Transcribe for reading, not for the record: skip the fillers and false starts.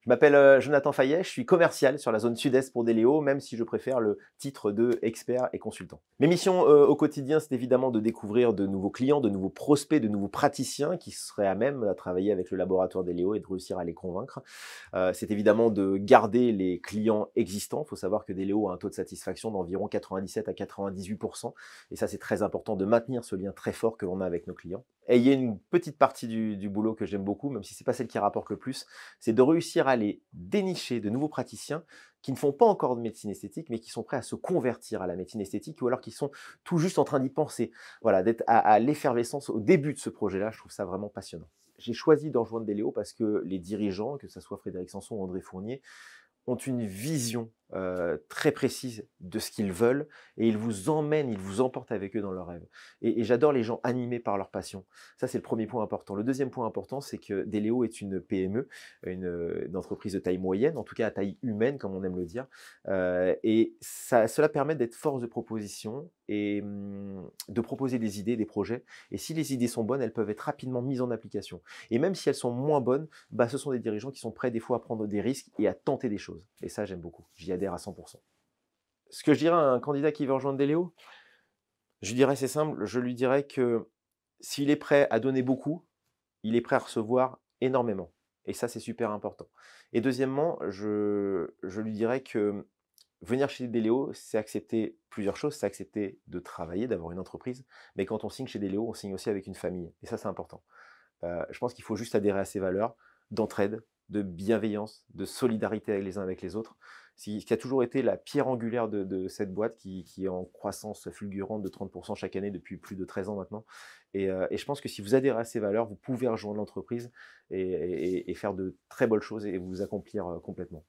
Je m'appelle Jonathan Fayet, je suis commercial sur la zone sud-est pour Deléo, même si je préfère le titre de expert et consultant. Mes missions au quotidien, c'est évidemment de découvrir de nouveaux clients, de nouveaux prospects, de nouveaux praticiens qui seraient à même à travailler avec le laboratoire Deléo et de réussir à les convaincre. C'est évidemment de garder les clients existants. Il faut savoir que Deléo a un taux de satisfaction d'environ 97 à 98%. Et ça, c'est très important de maintenir ce lien très fort que l'on a avec nos clients. Et il y a une petite partie du boulot que j'aime beaucoup, même si ce n'est pas celle qui rapporte le plus, c'est de réussir à aller dénicher de nouveaux praticiens qui ne font pas encore de médecine esthétique, mais qui sont prêts à se convertir à la médecine esthétique ou alors qui sont tout juste en train d'y penser. Voilà, d'être à l'effervescence au début de ce projet-là, je trouve ça vraiment passionnant. J'ai choisi de rejoindre Deléo parce que les dirigeants, que ce soit Frédéric Sanson ou André Fournier, ont une vision très précise de ce qu'ils veulent et ils vous emmènent, ils vous emportent avec eux dans leurs rêves. Et j'adore les gens animés par leur passion. Ça, c'est le premier point important. Le deuxième point important, c'est que Deléo est une PME, une entreprise de taille moyenne, en tout cas à taille humaine, comme on aime le dire. Et cela permet d'être force de proposition et de proposer des idées, des projets. Et si les idées sont bonnes, elles peuvent être rapidement mises en application. Et même si elles sont moins bonnes, bah, ce sont des dirigeants qui sont prêts des fois à prendre des risques et à tenter des choses. Et ça, j'aime beaucoup. J'y adhère à 100%. Ce que je dirais à un candidat qui veut rejoindre Deléo, je lui dirais, c'est simple, je lui dirais que s'il est prêt à donner beaucoup, il est prêt à recevoir énormément. Et ça, c'est super important. Et deuxièmement, je lui dirais que venir chez Deléo, c'est accepter plusieurs choses. C'est accepter de travailler, d'avoir une entreprise. Mais quand on signe chez Deléo, on signe aussi avec une famille. Et ça, c'est important. Je pense qu'il faut juste adhérer à ces valeurs d'entraide, de bienveillance, de solidarité les uns avec les autres. Ce qui a toujours été la pierre angulaire de cette boîte qui est en croissance fulgurante de 30% chaque année depuis plus de 13 ans maintenant. Et je pense que si vous adhérez à ces valeurs, vous pouvez rejoindre l'entreprise et faire de très bonnes choses et vous accomplir complètement.